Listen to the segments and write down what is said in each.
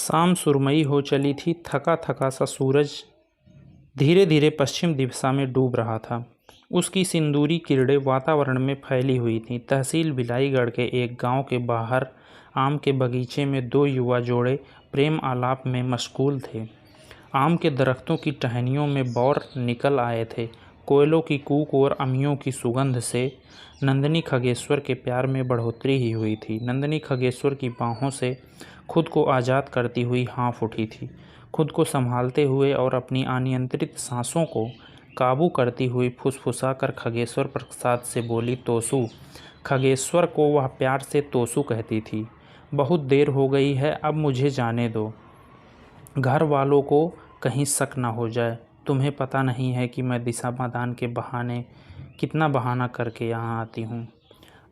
शाम सुरमई हो चली थी। थका थका सा सूरज धीरे धीरे पश्चिम दिशा में डूब रहा था। उसकी सिंदूरी किरणें वातावरण में फैली हुई थीं। तहसील भिलाईगढ़ के एक गांव के बाहर आम के बगीचे में दो युवा जोड़े प्रेम आलाप में मशगूल थे। आम के दरख्तों की टहनियों में बौर निकल आए थे। कोयलों की कूक और अमियों की सुगंध से नंदिनी खगेश्वर के प्यार में बढ़ोतरी ही हुई थी। नंदिनी खगेश्वर की बाहों से खुद को आज़ाद करती हुई हाँफ उठी थी। खुद को संभालते हुए और अपनी अनियंत्रित सांसों को काबू करती हुई फुसफुसाकर खगेश्वर प्रसाद से बोली, तोसू। खगेश्वर को वह प्यार से तोसू कहती थी। बहुत देर हो गई है, अब मुझे जाने दो। घर वालों को कहीं शक न हो जाए। तुम्हें पता नहीं है कि मैं दिशा मदान के बहाने कितना बहाना करके यहाँ आती हूँ।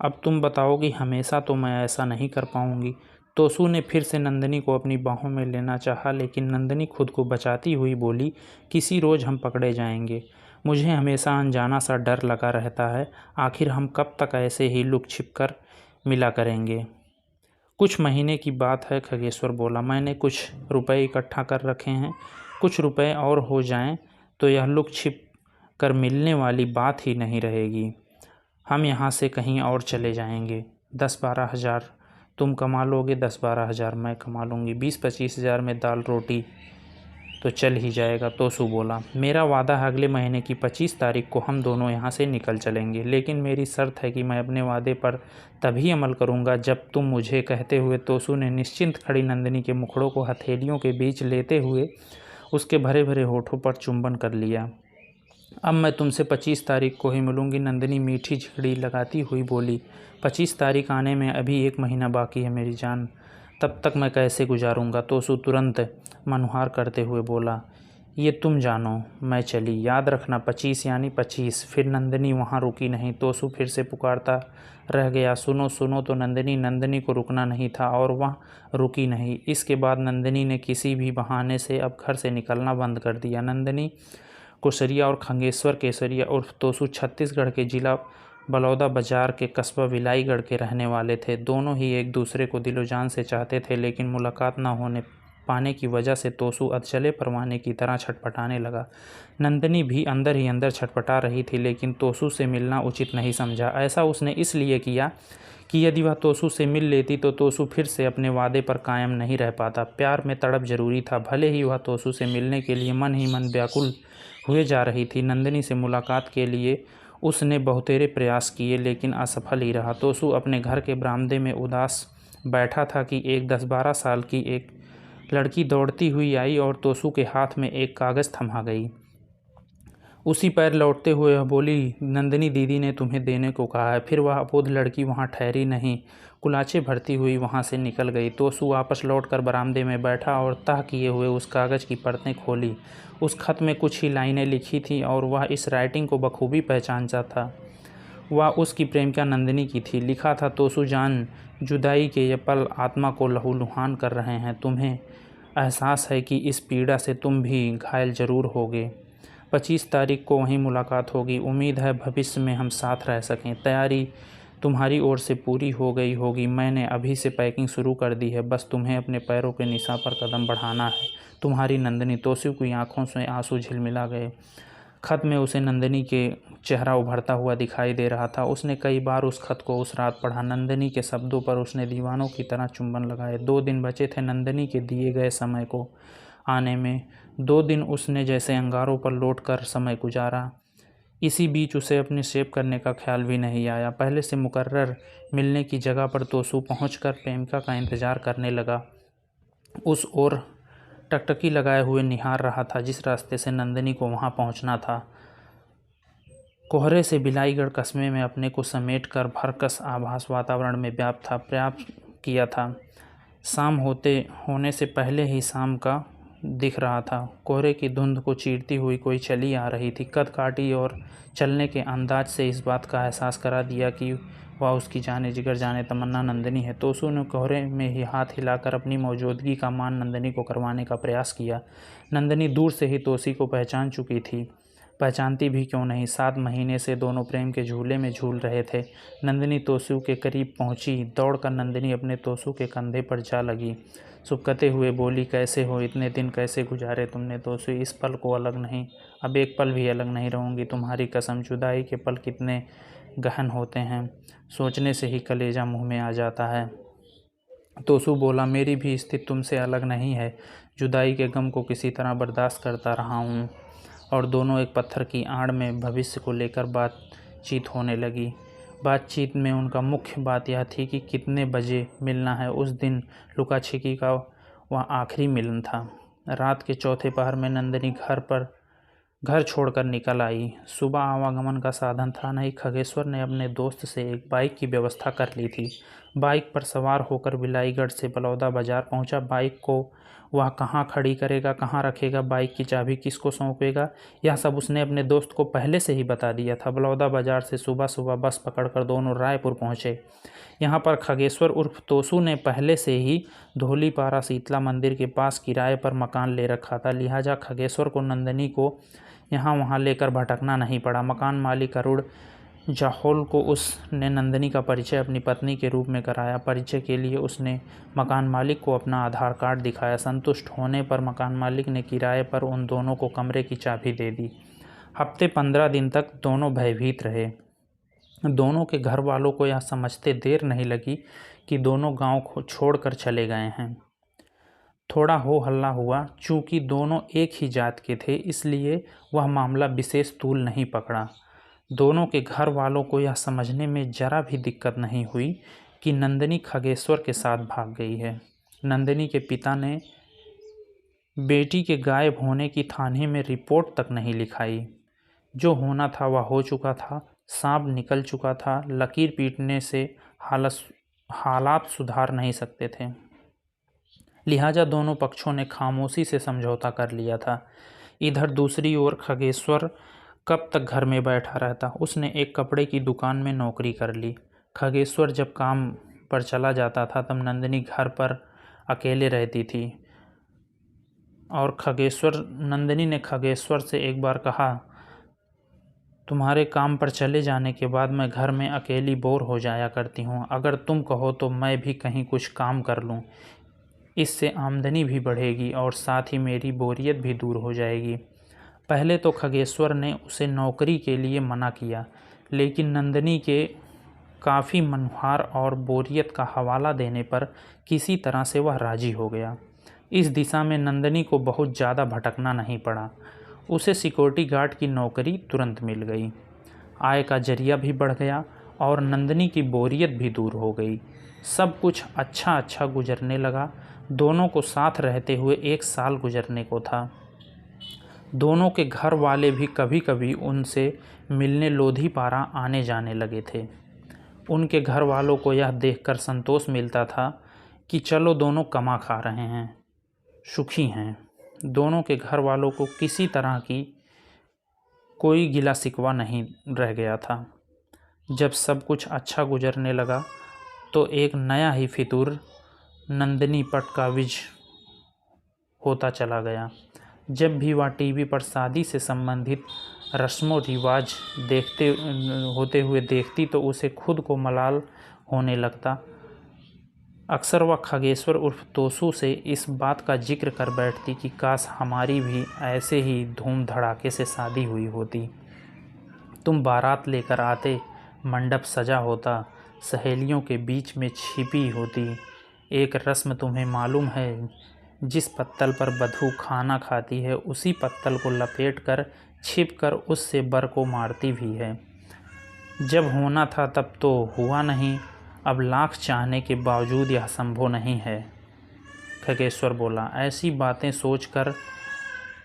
अब तुम बताओगी। हमेशा तो मैं ऐसा नहीं कर पाऊँगी। तोसू ने फिर से नंदिनी को अपनी बाहों में लेना चाहा, लेकिन नंदिनी खुद को बचाती हुई बोली, किसी रोज़ हम पकड़े जाएंगे। मुझे हमेशा अनजाना सा डर लगा रहता है। आखिर हम कब तक ऐसे ही लुक छिप कर मिला करेंगे। कुछ महीने की बात है, खगेश्वर बोला। मैंने कुछ रुपए इकट्ठा कर रखे हैं। कुछ रुपए और हो जाएं तो यह लुक छिप कर मिलने वाली बात ही नहीं रहेगी। हम यहाँ से कहीं और चले जाएंगे। 10-12 हज़ार तुम कमा लोगे, 10-12 हज़ार मैं कमा लूँगी। 20-25 हज़ार में दाल रोटी तो चल ही जाएगा। तोसू बोला, मेरा वादा है अगले महीने की 25 तारीख को हम दोनों यहाँ से निकल चलेंगे, लेकिन मेरी शर्त है कि मैं अपने वादे पर तभी अमल करूँगा जब तुम मुझे। कहते हुए तोसू ने निश्चिंत खड़ी नंदिनी के मुखड़ों को हथेलियों के बीच लेते हुए उसके भरे भरे होठों पर चुंबन कर लिया। अब मैं तुमसे 25 तारीख को ही मिलूँगी, नंदिनी मीठी झिगड़ी लगाती हुई बोली। 25 तारीख आने में अभी 1 महीना बाकी है मेरी जान, तब तक मैं कैसे गुजारूँगा। तोसू तुरंत मनुहार करते हुए बोला, ये तुम जानो, मैं चली। याद रखना 25 यानी 25। फिर नंदिनी वहाँ रुकी नहीं। तोसू फिर से पुकारता रह गया, सुनो सुनो। तो नंदिनी को रुकना नहीं था और वह रुकी नहीं। इसके बाद नंदिनी ने किसी भी बहाने से अब घर से निकलना बंद कर दिया। नंदिनी कुशरिया और खगेश्वर केसरिया उर्फ तोसू छत्तीसगढ़ के जिला बलौदा बाजार के कस्बा भिलाईगढ़ के रहने वाले थे। दोनों ही एक दूसरे को दिलो जान से चाहते थे, लेकिन मुलाकात न होने पाने की वजह से तोसू अधचले परवाने की तरह छटपटाने लगा। नंदिनी भी अंदर ही अंदर छटपटा रही थी, लेकिन तोसू से मिलना उचित नहीं समझा। ऐसा उसने इसलिए किया कि यदि वह तोसू से मिल लेती तो तोसू फिर से अपने वादे पर कायम नहीं रह पाता। प्यार में तड़प जरूरी था। भले ही वह तोसू से मिलने के लिए मन ही मन व्याकुल हुए जा रही थी। नंदिनी से मुलाकात के लिए उसने बहुतेरे प्रयास किए, लेकिन असफल ही रहा। तोसू अपने घर के बरामदे में उदास बैठा था कि एक 10-12 साल की एक लड़की दौड़ती हुई आई और तोसू के हाथ में एक कागज़ थमा गई। उसी पैर लौटते हुए वह बोली, नंदिनी दीदी ने तुम्हें देने को कहा है। फिर वह अबोध लड़की वहाँ ठहरी नहीं, कुलाचे भरती हुई वहाँ से निकल गई। तोसू वापस लौटकर बरामदे में बैठा और तह किए हुए उस कागज़ की परतें खोली। उस खत में कुछ ही लाइनें लिखी थीं और वह इस राइटिंग को बखूबी पहचानता था। वह उसकी प्रेमिका नंदिनी की थी। लिखा था, तोसू जान, जुदाई के ये पल आत्मा को लहूलुहान कर रहे हैं। तुम्हें एहसास है कि इस पीड़ा से तुम भी घायल जरूर होगे। 25 तारीख को वहीं मुलाकात होगी। उम्मीद है भविष्य में हम साथ रह सकें। तैयारी तुम्हारी ओर से पूरी हो गई होगी। मैंने अभी से पैकिंग शुरू कर दी है। बस तुम्हें अपने पैरों के निशान पर कदम बढ़ाना है। तुम्हारी नंदिनी। तोसू की आंखों से आंसू झिलमिला गए। खत में उसे नंदिनी के चेहरा उभरता हुआ दिखाई दे रहा था। उसने कई बार उस खत को उस रात पढ़ा। नंदिनी के शब्दों पर उसने दीवानों की तरह चुंबन लगाए। 2 दिन बचे थे नंदिनी के दिए गए समय को आने में। 2 दिन उसने जैसे अंगारों पर लौट कर समय गुजारा। इसी बीच उसे अपने शेव करने का ख्याल भी नहीं आया। पहले से मुकर्रर मिलने की जगह पर तोसू पहुंचकर प्रेमिका का इंतज़ार करने लगा। उस ओर टकटकी लगाए हुए निहार रहा था जिस रास्ते से नंदिनी को वहां पहुंचना था। कोहरे से भिलाईगढ़ कस्बे में अपने को समेट कर भरकस आभास वातावरण में व्याप्त था। पर्याप्त किया था। शाम होने से पहले ही शाम का दिख रहा था। कोहरे की धुंध को चीरती हुई कोई चली आ रही थी। कद काठी और चलने के अंदाज से इस बात का एहसास करा दिया कि वह उसकी जाने जिगर जाने तमन्ना नंदिनी है। तोसू ने कोहरे में ही हाथ हिलाकर अपनी मौजूदगी का मान नंदिनी को करवाने का प्रयास किया। नंदिनी दूर से ही तोसी को पहचान चुकी थी। पहचानती भी क्यों नहीं। 7 महीने से दोनों प्रेम के झूले में झूल रहे थे। नंदिनी तोसू के करीब पहुंची। दौड़कर नंदिनी अपने तोसू के कंधे पर जा लगी। सुबकते हुए बोली, कैसे हो? इतने दिन कैसे गुजारे तुमने तोसू? इस पल को अलग नहीं, अब एक पल भी अलग नहीं रहूँगी, तुम्हारी कसम। जुदाई के पल कितने गहन होते हैं, सोचने से ही कलेजा मुँह में आ जाता है। तोसू बोला, मेरी भी स्थिति तुमसे अलग नहीं है। जुदाई के गम को किसी तरह बर्दाश्त करता रहा हूँ। और दोनों एक पत्थर की आड़ में भविष्य को लेकर बातचीत होने लगी। बातचीत में उनका मुख्य बात यह थी कि कितने बजे मिलना है। उस दिन लुका छिपी का वह आखिरी मिलन था। रात के चौथे पहर में नंदिनी घर छोड़कर निकल आई। सुबह आवागमन का साधन था नहीं। खगेश्वर ने अपने दोस्त से एक बाइक की व्यवस्था कर ली थी। बाइक पर सवार होकर बिलाईगढ़ से बलौदा बाजार पहुंचा। बाइक को वह कहाँ खड़ी करेगा, कहाँ रखेगा, बाइक की चाबी किसको सौंपेगा, यह सब उसने अपने दोस्त को पहले से ही बता दिया था। बलौदा बाजार से सुबह सुबह बस पकड़कर दोनों रायपुर पहुँचे। यहाँ पर खगेश्वर उर्फ तोसू ने पहले से ही धोलीपारा शीतला मंदिर के पास किराए पर मकान ले रखा था। लिहाजा खगेश्वर को नंदिनी को यहाँ वहाँ लेकर भटकना नहीं पड़ा। मकान मालिक अरुण जाहोल को उसने नंदिनी का परिचय अपनी पत्नी के रूप में कराया। परिचय के लिए उसने मकान मालिक को अपना आधार कार्ड दिखाया। संतुष्ट होने पर मकान मालिक ने किराए पर उन दोनों को कमरे की चाबी दे दी। हफ्ते 15 दिन तक दोनों भयभीत रहे। दोनों के घर वालों को यह समझते देर नहीं लगी कि दोनों गांव को छोड़कर चले गए हैं। थोड़ा हो हल्ला हुआ। चूँकि दोनों एक ही जात के थे, इसलिए वह मामला विशेष तूल नहीं पकड़ा। दोनों के घर वालों को यह समझने में जरा भी दिक्कत नहीं हुई कि नंदिनी खगेश्वर के साथ भाग गई है। नंदिनी के पिता ने बेटी के गायब होने की थाने में रिपोर्ट तक नहीं लिखाई। जो होना था वह हो चुका था। सांप निकल चुका था। लकीर पीटने से हालात सुधार नहीं सकते थे। लिहाजा दोनों पक्षों ने खामोशी से समझौता कर लिया था। इधर दूसरी ओर खगेश्वर कब तक घर में बैठा रहता। उसने एक कपड़े की दुकान में नौकरी कर ली। खगेश्वर जब काम पर चला जाता था तब नंदिनी घर पर अकेले रहती थी। और नंदिनी ने खगेश्वर से एक बार कहा, तुम्हारे काम पर चले जाने के बाद मैं घर में अकेली बोर हो जाया करती हूँ। अगर तुम कहो तो मैं भी कहीं कुछ काम कर लूँ। इससे आमदनी भी बढ़ेगी और साथ ही मेरी बोरियत भी दूर हो जाएगी। पहले तो खगेश्वर ने उसे नौकरी के लिए मना किया, लेकिन नंदिनी के काफ़ी मनहार और बोरियत का हवाला देने पर किसी तरह से वह राजी हो गया। इस दिशा में नंदिनी को बहुत ज़्यादा भटकना नहीं पड़ा। उसे सिक्योरिटी गार्ड की नौकरी तुरंत मिल गई। आय का जरिया भी बढ़ गया और नंदिनी की बोरियत भी दूर हो गई। सब कुछ अच्छा गुजरने लगा। दोनों को साथ रहते हुए 1 साल गुजरने को था। दोनों के घर वाले भी कभी कभी उनसे मिलने लोधीपारा आने जाने लगे थे। उनके घर वालों को यह देखकर संतोष मिलता था कि चलो दोनों कमा खा रहे हैं, सुखी हैं। दोनों के घर वालों को किसी तरह की कोई गिला शिकवा नहीं रह गया था। जब सब कुछ अच्छा गुजरने लगा तो एक नया ही फितूर नंदिनी पर काबिज होता चला गया। जब भी वह टीवी पर शादी से संबंधित रस्मों रिवाज होते हुए देखती तो उसे खुद को मलाल होने लगता। अक्सर वह खगेश्वर उर्फ तोसू से इस बात का जिक्र कर बैठती कि काश हमारी भी ऐसे ही धूम धड़ाके से शादी हुई होती। तुम बारात लेकर आते, मंडप सजा होता, सहेलियों के बीच में छिपी होती। एक रस्म तुम्हें मालूम है, जिस पत्तल पर वधू खाना खाती है उसी पत्तल को लपेटकर छिपकर उससे बर को मारती भी है। जब होना था तब तो हुआ नहीं। अब लाख चाहने के बावजूद यह संभव नहीं है। खगेश्वर बोला, ऐसी बातें सोचकर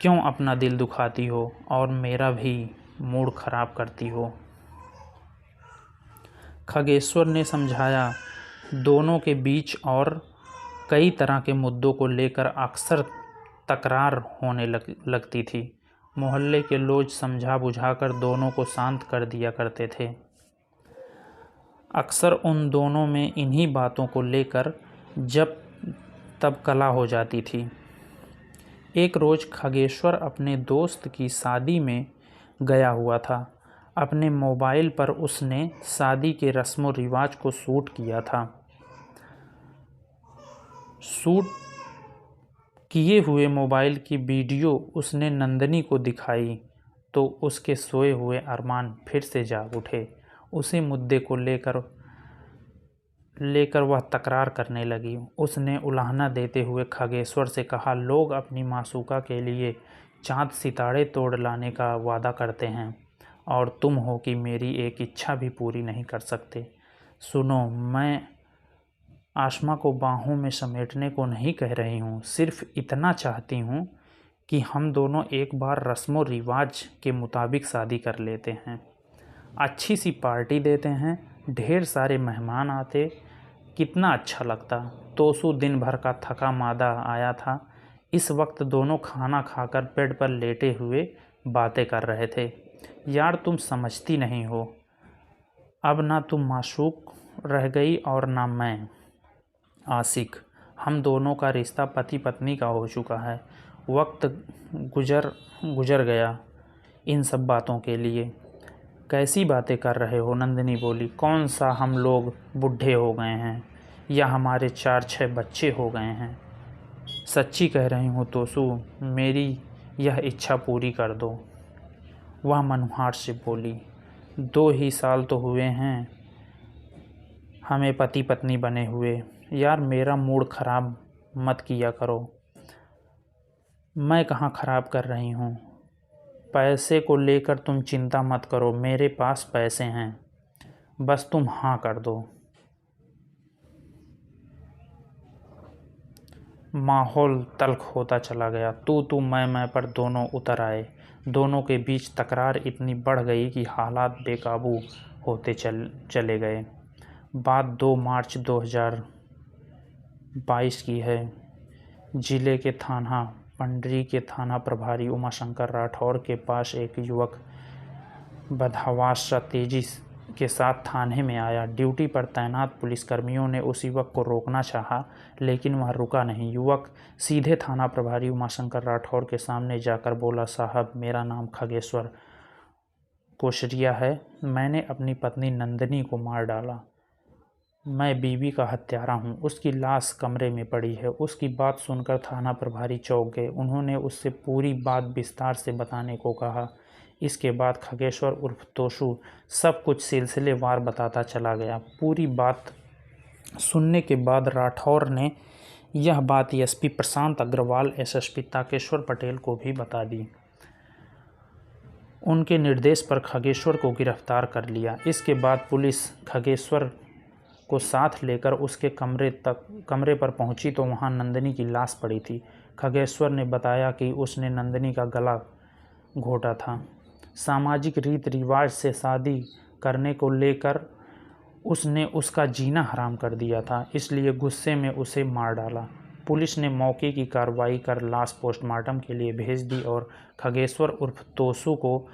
क्यों अपना दिल दुखाती हो और मेरा भी मूड खराब करती हो। खगेश्वर ने समझाया, दोनों के बीच और कई तरह के मुद्दों को लेकर अक्सर तकरार होने लगती थी। मोहल्ले के लोग समझा बुझाकर दोनों को शांत कर दिया करते थे। अक्सर उन दोनों में इन्हीं बातों को लेकर जब तब कला हो जाती थी। एक रोज़ खगेश्वर अपने दोस्त की शादी में गया हुआ था। अपने मोबाइल पर उसने शादी के रस्मों रिवाज को शूट किया था। शूट किए हुए मोबाइल की वीडियो उसने नंदिनी को दिखाई तो उसके सोए हुए अरमान फिर से जाग उठे। उसी मुद्दे को लेकर वह तकरार करने लगी। उसने उलाहना देते हुए खगेश्वर से कहा, लोग अपनी मासूका के लिए चाँद सितारे तोड़ लाने का वादा करते हैं और तुम हो कि मेरी एक इच्छा भी पूरी नहीं कर सकते। सुनो, मैं आसमा को बाहों में समेटने को नहीं कह रही हूँ, सिर्फ इतना चाहती हूँ कि हम दोनों एक बार रस्मों रिवाज के मुताबिक शादी कर लेते हैं। अच्छी सी पार्टी देते हैं, ढेर सारे मेहमान आते, कितना अच्छा लगता। तोसू दिन भर का थका मादा आया था। इस वक्त दोनों खाना खाकर बेड पर लेटे हुए बातें कर रहे थे। यार तुम समझती नहीं हो, अब ना तुम माशूक रह गई और ना मैं आशिक। हम दोनों का रिश्ता पति पत्नी का हो चुका है। वक्त गुजर गया इन सब बातों के लिए। कैसी बातें कर रहे हो? नंदिनी बोली। कौन सा हम लोग बूढ़े हो गए हैं या हमारे 4-6 बच्चे हो गए हैं? सच्ची कह रही हूँ तोसू, मेरी यह इच्छा पूरी कर दो। वह मनुहार से बोली। 2 ही साल तो हुए हैं हमें पति पत्नी बने हुए। यार मेरा मूड ख़राब मत किया करो। मैं कहाँ ख़राब कर रही हूँ? पैसे को लेकर तुम चिंता मत करो, मेरे पास पैसे हैं, बस तुम हाँ कर दो। माहौल तल्ख होता चला गया। तू मैं पर दोनों उतर आए। दोनों के बीच तकरार इतनी बढ़ गई कि हालात बेकाबू होते चले गए। बात 2 मार्च 2022 की है। जिले के थाना पंडरी के थाना प्रभारी उमाशंकर राठौर के पास एक युवक बदहवास तेजी के साथ थाने में आया। ड्यूटी पर तैनात पुलिसकर्मियों ने उस युवक को रोकना चाहा, लेकिन वह रुका नहीं। युवक सीधे थाना प्रभारी उमाशंकर राठौर के सामने जाकर बोला, साहब मेरा नाम खगेश्वर कोशरिया है। मैंने अपनी पत्नी नंदिनी को मार डाला। मैं बीवी का हत्यारा हूँ। उसकी लाश कमरे में पड़ी है। उसकी बात सुनकर थाना प्रभारी चौंक गए। उन्होंने उससे पूरी बात विस्तार से बताने को कहा। इसके बाद खगेश्वर उर्फ तोसू सब कुछ सिलसिलेवार बताता चला गया। पूरी बात सुनने के बाद राठौर ने यह बात एसपी प्रशांत अग्रवाल, एसएसपी ताकेश्वर पटेल को भी बता दी। उनके निर्देश पर खगेश्वर को गिरफ्तार कर लिया। इसके बाद पुलिस खगेश्वर को साथ लेकर उसके कमरे पर पहुंची तो वहां नंदिनी की लाश पड़ी थी। खगेश्वर ने बताया कि उसने नंदिनी का गला घोटा था। सामाजिक रीत रिवाज से शादी करने को लेकर उसने उसका जीना हराम कर दिया था, इसलिए गुस्से में उसे मार डाला। पुलिस ने मौके की कार्रवाई कर लाश पोस्टमार्टम के लिए भेज दी और खगेश्वर उर्फ तोसू को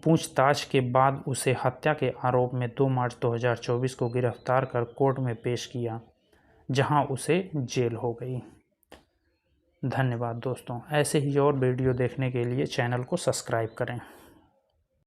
पूछताछ के बाद उसे हत्या के आरोप में 2 मार्च 2024 को गिरफ्तार कर कोर्ट में पेश किया, जहां उसे जेल हो गई। धन्यवाद दोस्तों। ऐसे ही और वीडियो देखने के लिए चैनल को सब्सक्राइब करें।